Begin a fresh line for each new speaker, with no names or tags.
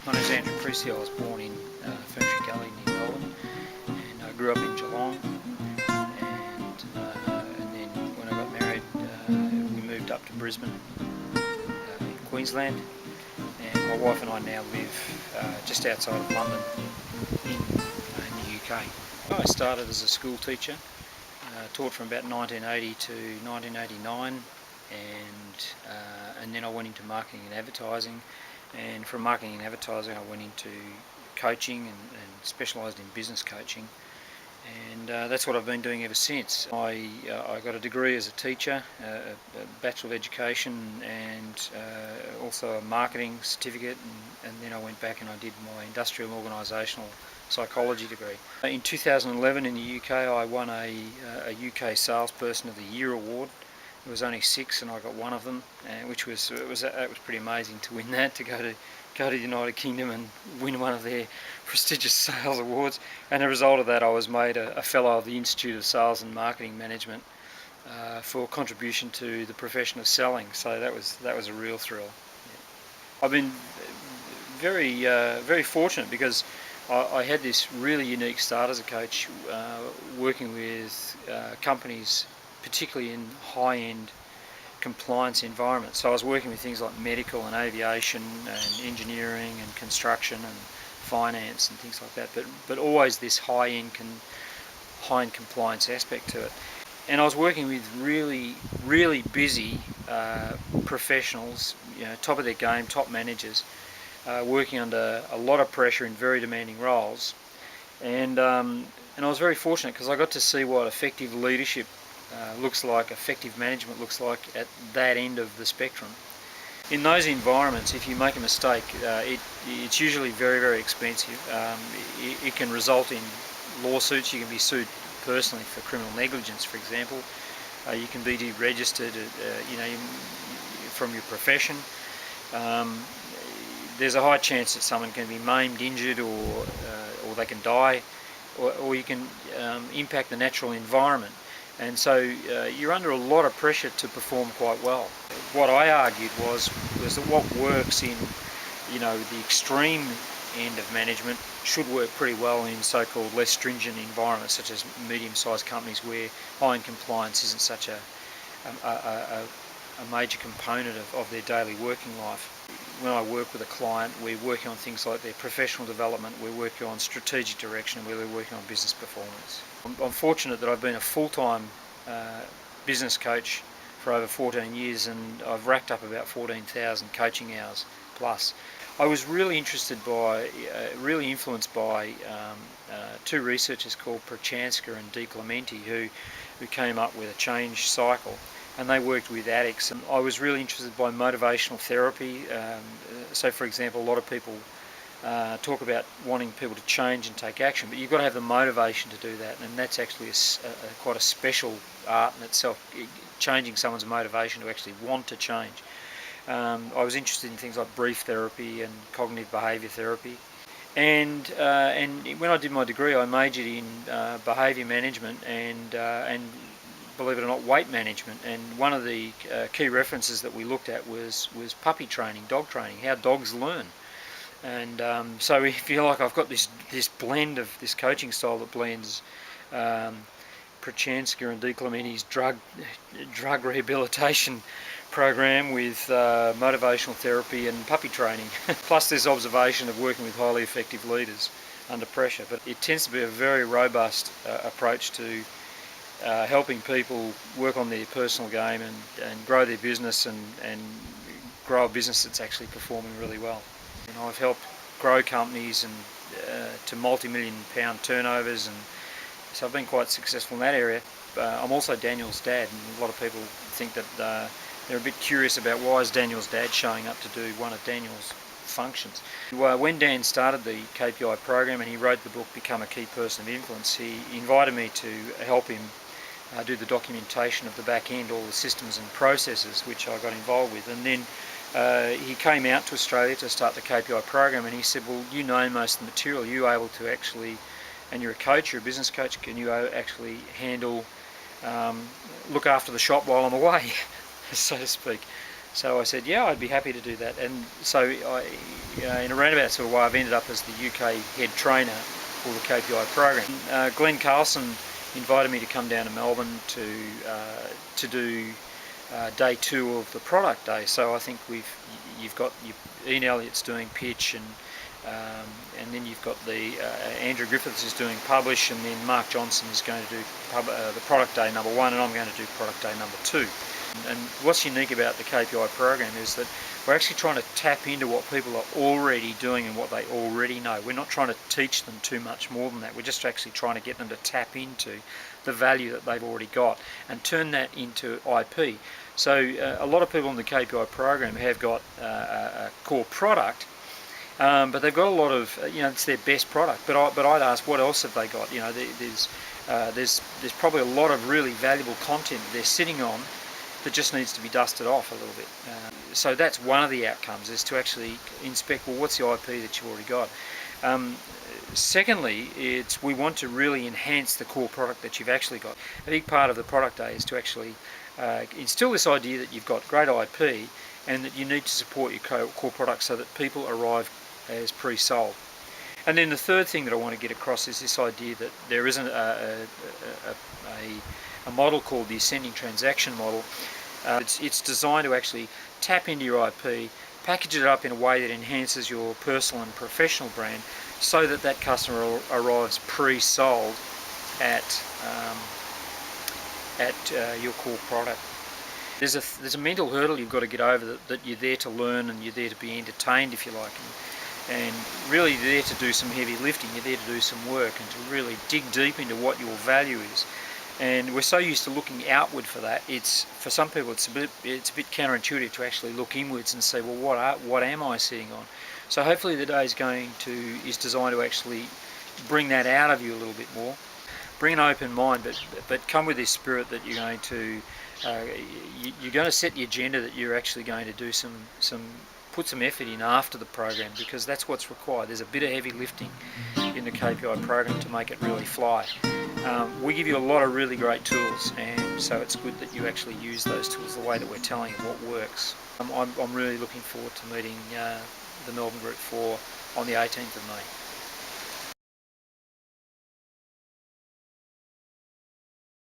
My name is Andrew Priestley. I was born in Ferntree Gully near Melbourne, and I grew up in Geelong. And then when I got married, we moved up to Brisbane in Queensland. And my wife and I now live just outside of London in the UK. I started as a school teacher, taught from about 1980 to 1989, and then I went into marketing and advertising. And from marketing and advertising I went into coaching and specialised in business coaching, and that's what I've been doing ever since. I got a degree as a teacher, a Bachelor of Education, and also a marketing certificate, and then I went back and I did my industrial and organisational psychology degree. In 2011 in the UK I won a UK Salesperson of the Year award. There was only 6 and I got one of them, which was pretty amazing to win that, to go to the United Kingdom and win one of their prestigious sales awards. And as a result of that I was made a Fellow of the Institute of Sales and Marketing Management for contribution to the profession of selling. So that was a real thrill. Yeah. I've been very fortunate because I had this really unique start as a coach, working with companies, particularly in high-end compliance environments. So I was working with things like medical and aviation and engineering and construction and finance and things like that, but always this high-end compliance aspect to it. And I was working with really busy professionals, top of their game, top managers, working under a lot of pressure in very demanding roles. And I was very fortunate because I got to see what effective leadership looks like, effective management looks like at that end of the spectrum. In those environments, if you make a mistake, it's usually very expensive. It can result in lawsuits. You can be sued personally for criminal negligence, for example. You can be deregistered, from your profession. There's a high chance that someone can be maimed, injured, or they can die, or you can impact the natural environment. And so you're under a lot of pressure to perform quite well. What I argued was that what works in the extreme end of management should work pretty well in so-called less stringent environments, such as medium-sized companies where high-end compliance isn't such a major component of their daily working life. When I work with a client, we're working on things like their professional development, we're working on strategic direction, we're working on business performance. I'm fortunate that I've been a full-time business coach for over 14 years, and I've racked up about 14,000 coaching hours plus. I was really influenced by two researchers called Prochanska and DiClemente who came up with a change cycle. And they worked with addicts. And I was really interested by motivational therapy. So, for example, a lot of people talk about wanting people to change and take action, but you've got to have the motivation to do that, and that's actually quite a special art in itself, changing someone's motivation to actually want to change. I was interested in things like brief therapy and cognitive behaviour therapy. And when I did my degree, I majored in behaviour management and believe it or not, weight management. And one of the key references that we looked at was puppy training, dog training, how dogs learn. And so if you like, I've got this blend of this coaching style that blends Prochanska and DiClemente's drug rehabilitation program with motivational therapy and puppy training. Plus this observation of working with highly effective leaders under pressure. But it tends to be a very robust approach to helping people work on their personal game and grow their business and grow a business that's actually performing really well. And I've helped grow companies and to multi-million pound turnovers, and so I've been quite successful in that area. I'm also Daniel's dad, and a lot of people think that they're a bit curious about why is Daniel's dad showing up to do one of Daniel's functions. When Dan started the KPI program and he wrote the book Become a Key Person of Influence, he invited me to help him do the documentation of the back end, all the systems and processes, which I got involved with. And then he came out to Australia to start the KPI program, and he said, well, you know most of the material, you're able to actually, and you're a coach, you're a business coach, can you actually handle, look after the shop while I'm away, so to speak. So I said, yeah, I'd be happy to do that. And so in a roundabout sort of way, I've ended up as the UK head trainer for the KPI program. Glenn Carlson invited me to come down to Melbourne to do day 2 of the product day. So I think you've got Ian Elliott's doing pitch, and then you've got the Andrew Griffiths is doing publish, and then Mark Johnson is going to do the product day number 1, and I'm going to do product day number 2. And what's unique about the KPI program is that we're actually trying to tap into what people are already doing and what they already know. We're not trying to teach them too much more than that. We're just actually trying to get them to tap into the value that they've already got and turn that into IP. So a lot of people in the KPI program have got a core product, but they've got a lot of, it's their best product. But I'd ask, what else have they got? There's probably a lot of really valuable content that they're sitting on that just needs to be dusted off a little bit. So that's one of the outcomes, is to actually inspect, well, what's the IP that you've already got? Secondly, we want to really enhance the core product that you've actually got. A big part of the product day is to actually instill this idea that you've got great IP and that you need to support your core product so that people arrive as pre-sold. And then the third thing that I want to get across is this idea that there isn't a model called the ascending transaction model. It's designed to actually tap into your IP, package it up in a way that enhances your personal and professional brand, so that that customer arrives pre-sold at your core product. There's a mental hurdle you've got to get over, that you're there to learn and you're there to be entertained, if you like, and really you're there to do some heavy lifting. You're there to do some work and to really dig deep into what your value is. And we're so used to looking outward for that. For some people it's a bit counterintuitive to actually look inwards and say, well, what am I sitting on? So hopefully the day is designed to actually bring that out of you a little bit more. Bring an open mind, but come with this spirit that you're going to set the agenda, that you're actually going to do put some effort in after the program, because that's what's required. There's a bit of heavy lifting in the KPI program to make it really fly. We give you a lot of really great tools, and so it's good that you actually use those tools the way that we're telling you what works. I'm really looking forward to meeting the Melbourne Group 4 on the 18th of May.